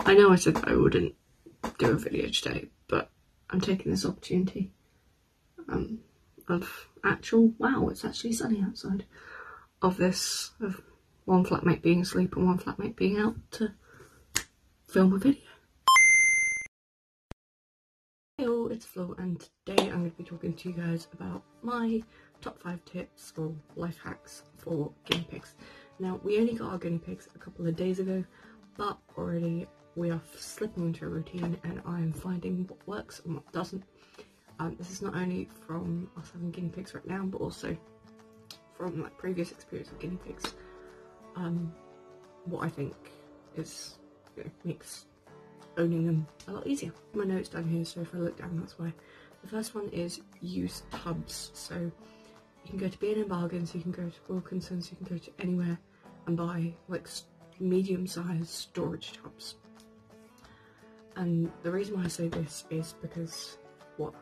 I know I said that I wouldn't do a video today, but I'm taking this opportunity of actual, wow, it's actually sunny outside, of one flatmate being asleep and one flatmate being out to film a video. Hey all, it's Flo, and today I'm going to be talking to you guys about my top 5 tips or life hacks for guinea pigs. Now, we only got our guinea pigs a couple of days ago, but already we are slipping into a routine and I'm finding what works and what doesn't. This is not only from us having guinea pigs right now, but also from like previous experience of guinea pigs. What I think is, makes owning them a lot easier. My notes down here, so if I look down, that's why. The first one is use tubs. So you can go to B&M Bargains, you can go to Wilkinson's, you can go to anywhere and buy like medium-sized storage tubs. And the reason why I say this is because what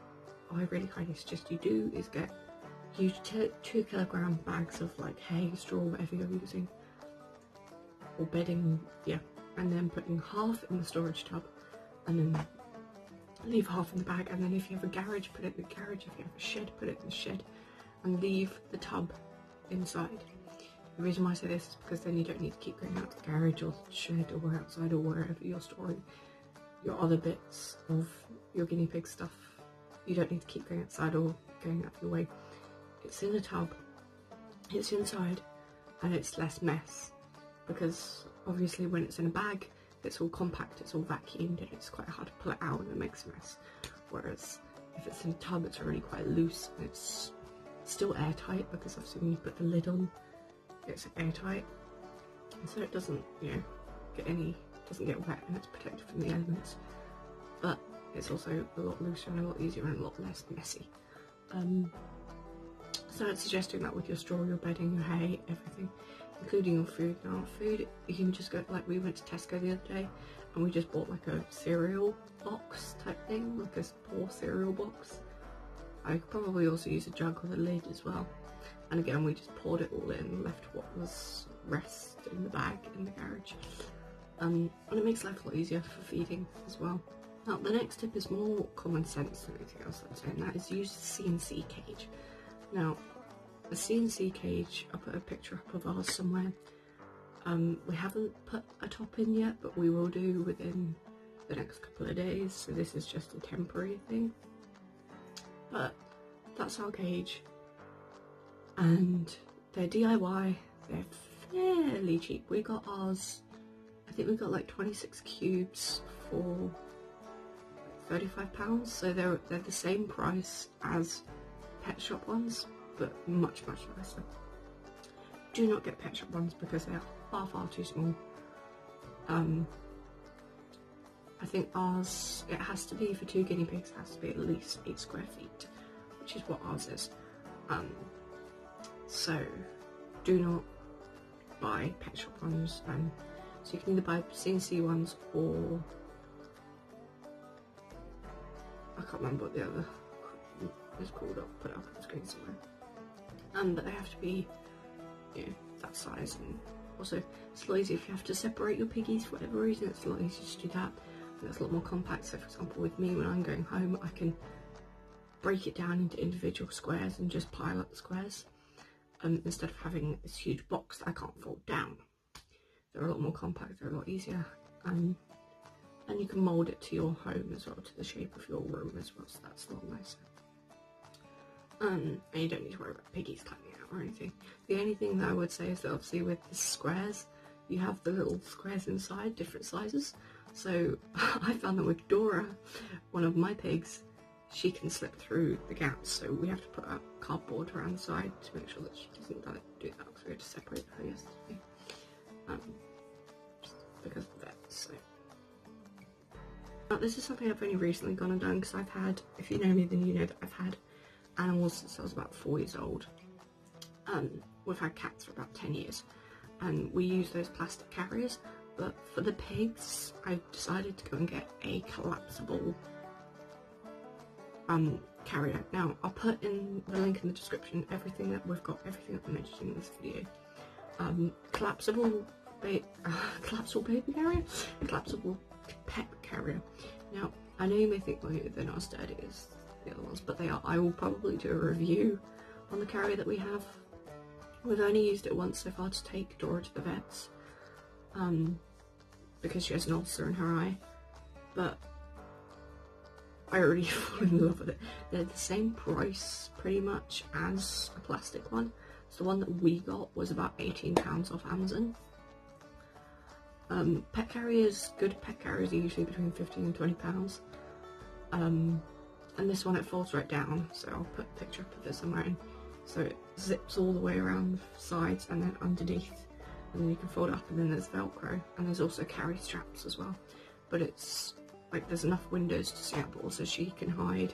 I really highly suggest you do is get huge 2 kilogram bags of like hay, straw, whatever you're using, or bedding, yeah, and then putting half in the storage tub and then leave half in the bag. And then if you have a garage, put it in the garage. If you have a shed, put it in the shed, and leave the tub inside. The reason why I say this is because then you don't need to keep going out to the garage or the shed or outside or wherever you're storing your other bits of your guinea pig stuff. You don't need to keep going outside or going out of your way. It's in the tub, it's inside, and it's less mess, because obviously when it's in a bag it's all compact, it's all vacuumed, and it's quite hard to pull it out and it makes a mess. Whereas if it's in a tub, it's already quite loose and it's still airtight, because obviously when you put the lid on it's airtight, so it doesn't, doesn't get wet and it's protected from the elements, but it's also a lot looser and a lot easier and a lot less messy. So it's suggesting that with your straw, your bedding, your hay, everything, including your food. Now food, you can just go, like we went to Tesco the other day and we just bought like a cereal box type thing, like a pour cereal box. I could probably also use a jug with a lid as well. And again, we just poured it all in and left what was rest in the bag in the garage. And it makes life a lot easier for feeding as well. Now the next tip is more common sense than anything else I'm saying, that is use the CNC cage. Now the CNC cage, I'll put a picture up of ours somewhere. We haven't put a top in yet, but we will do within the next couple of days, so this is just a temporary thing. But that's our cage, and they're DIY, they're fairly cheap. We got ours, I think we got like 26 cubes for £35, so they're the same price as pet shop ones, but much nicer. Do not get pet shop ones because they are far too small. I think ours, it has to be, for 2 guinea pigs, it has to be at least 8 square feet, which is what ours is. So do not buy pet shop ones. So you can either buy CNC ones, or I can't remember what the other is called. I'll put it up on the screen somewhere. But they have to be, that size. And also it's a lot easier if you have to separate your piggies for whatever reason. It's a lot easier to do that, and it's a lot more compact. So for example, with me, when I'm going home, I can break it down into individual squares and just pile up the squares, instead of having this huge box that I can't fold down. They're a lot more compact, they're a lot easier, and you can mould it to your home as well, to the shape of your room as well, so that's a lot nicer. And you don't need to worry about piggies climbing out or anything. The only thing that I would say is that obviously with the squares, you have the little squares inside, different sizes. So I found that with Dora, one of my pigs, she can slip through the gaps, so we have to put up cardboard around the side to make sure that she doesn't do that, because we had to separate her yesterday. Just because of that, so. Now this is something I've only recently gone and done, because I've had, if you know me then you know that I've had animals since I was about 4 years old. We've had cats for about 10 years, and we use those plastic carriers, but for the pigs I've decided to go and get a collapsible carrier. Now I'll put in the link in the description, everything that we've got, everything that I mentioned in this video. Collapsible baby carrier, collapsible pet carrier. Now, I know you may think, well, they're not as sturdy as the other ones, but they are. I will probably do a review on the carrier that we have. We've only used it once so far to take Dora to the vets, because she has an ulcer in her eye, but I already fall in love with it. They're the same price pretty much as a plastic one. So the one that we got was about £18 off Amazon. Pet carriers, good pet carriers are usually between £15 and £20. And this one, it folds right down, so I'll put a picture up of it somewhere in. So it zips all the way around the sides and then underneath, and then you can fold it up, and then there's Velcro, and there's also carry straps as well. But it's like there's enough windows to see out, but also she can hide.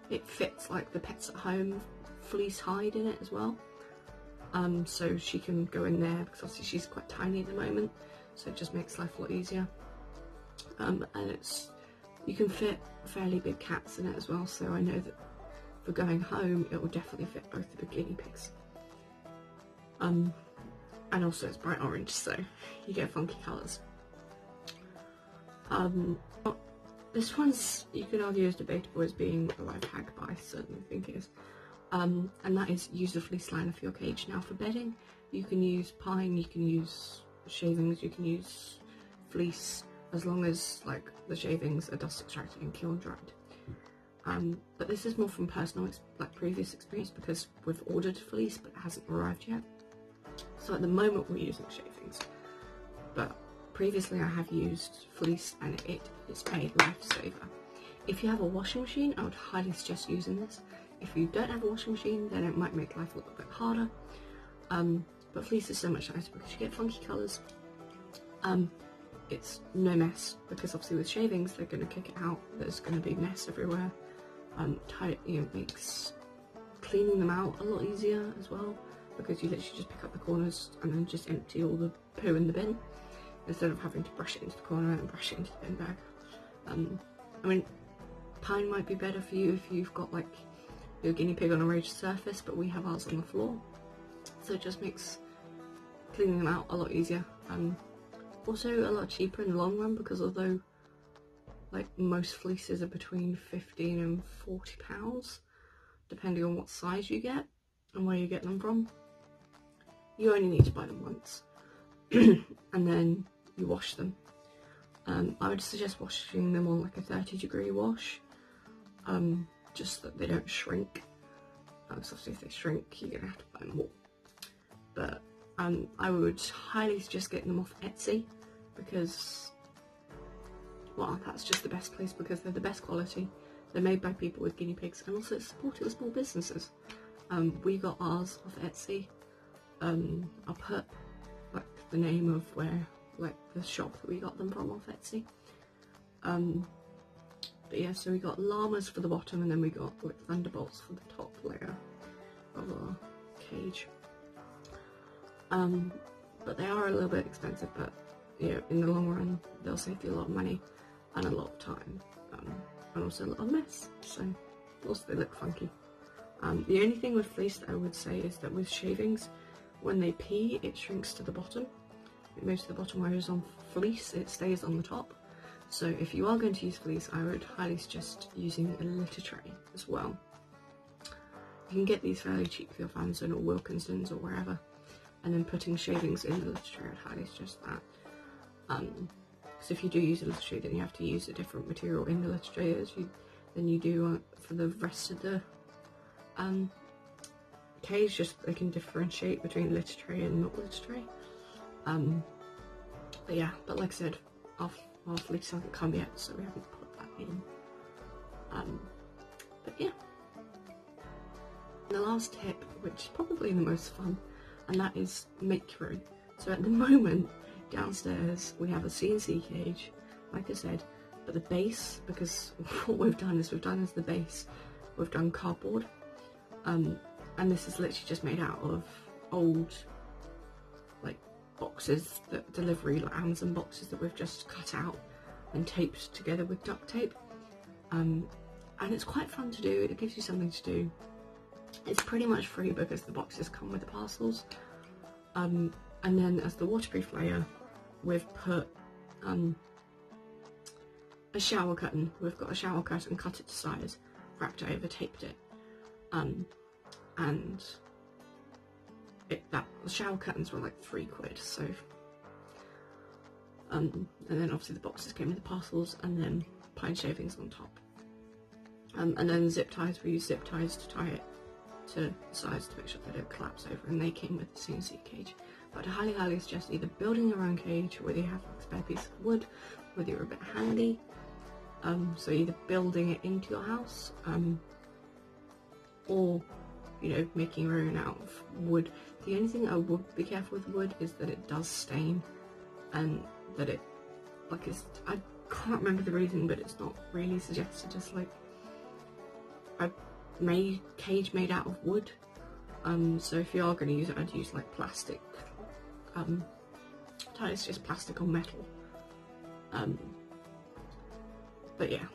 It fits like the Pets at Home fleece hide in it as well. So she can go in there, because obviously she's quite tiny at the moment, so it just makes life a lot easier. And you can fit fairly big cats in it as well, so I know that for going home it will definitely fit both the big guinea pigs. And also it's bright orange, so you get funky colours. This one's, you could argue, is debatable as being a life hack, but I certainly think it is. And that is use a fleece liner for your cage. Now for bedding, you can use pine, you can use shavings, you can use fleece, as long as like the shavings are dust extracted and kiln dried. But this is more from personal, previous experience, because we've ordered fleece but it hasn't arrived yet. So at the moment we're using shavings, but previously I have used fleece and it is a lifesaver. If you have a washing machine, I would highly suggest using this. If you don't have a washing machine, then it might make life a little bit harder. But fleece is so much nicer because you get funky colours. It's no mess, because obviously with shavings they're going to kick it out, there's going to be mess everywhere. It makes cleaning them out a lot easier as well, because you literally just pick up the corners and then just empty all the poo in the bin, instead of having to brush it into the corner and brush it into the bin bag. I mean, pine might be better for you if you've got like your guinea pig on a raised surface, but we have ours on the floor, so it just makes cleaning them out a lot easier. Also a lot cheaper in the long run, because although like most fleeces are between £15 and £40, depending on what size you get and where you get them from, you only need to buy them once and then you wash them. I would suggest washing them on like a 30-degree wash, just that they don't shrink, because obviously if they shrink you're gonna have to buy more. But I would highly suggest getting them off Etsy, because, well, that's just the best place, because they're the best quality, they're made by people with guinea pigs, and also it's supportive of small businesses. We got ours off Etsy. I'll put like the name of where, like the shop that we got them from off Etsy. But yeah, so we got llamas for the bottom, and then we got like thunderbolts for the top layer of our cage. But they are a little bit expensive, but you know, in the long run they'll save you a lot of money and a lot of time, and also a lot of mess, so also they look funky. The only thing with fleece that I would say is that with shavings, when they pee it shrinks to the bottom, it moves to the bottom, whereas on fleece it stays on the top. So if you are going to use fleece, I would highly suggest using a litter tray as well. You can get these fairly cheap off Amazon or Wilkinson's or wherever, and then putting shavings in the litter tray, I'd highly suggest that. Because if you do use a litter tray, then you have to use a different material in the litter tray than you do for the rest of the cage, just they can differentiate between litter tray and not litter tray. But yeah, but like I said, our fleece hasn't come yet, so we haven't put that in. But yeah. The last tip, which is probably the most fun, and that is make room. So at the moment, downstairs we have a CNC cage, like I said, but the base, because what we've done is the base, we've done cardboard, and this is literally just made out of old like boxes, that delivery, like Amazon boxes that we've just cut out and taped together with duct tape, and it's quite fun to do. It gives you something to do. It's pretty much free because the boxes come with the parcels, and then as the waterproof layer we've put a shower curtain. We've got a shower curtain, cut it to size, wrapped it over, taped it, and the shower curtains were like £3, so and then obviously the boxes came with the parcels, and then pine shavings on top, and then zip ties. We used zip ties to tie it to the sides to make sure they don't collapse over, and they came with the CNC cage. But I highly suggest either building your own cage, whether you have like a spare piece of wood, whether you're a bit handy, so either building it into your house, or, you know, making your own out of wood. The only thing I would be careful with wood is that it does stain, and that it, like, I can't remember the reason, but it's not really suggested as like a cage made out of wood. So if you are going to use it, I'd use like plastic ties, just plastic or metal. But yeah,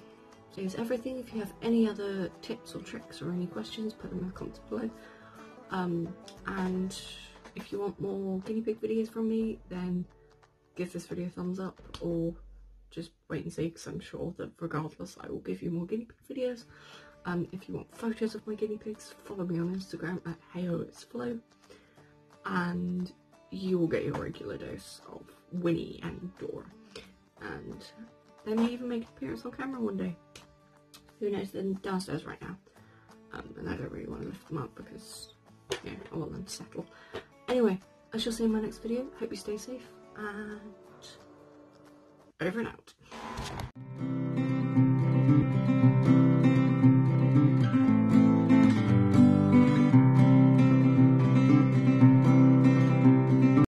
is everything. If you have any other tips or tricks or any questions, put them in the comments below. And if you want more guinea pig videos from me, then give this video a thumbs up, or just wait and see, because I'm sure that regardless I will give you more guinea pig videos. If you want photos of my guinea pigs, follow me on Instagram at Heyoitsflo, and you will get your regular dose of Winnie and Dora, and they may even make an appearance on camera one day. Who knows? They're downstairs right now, and I don't really want to lift them up because, yeah, I want them to settle. Anyway, I shall see you in my next video. Hope you stay safe, and over and out.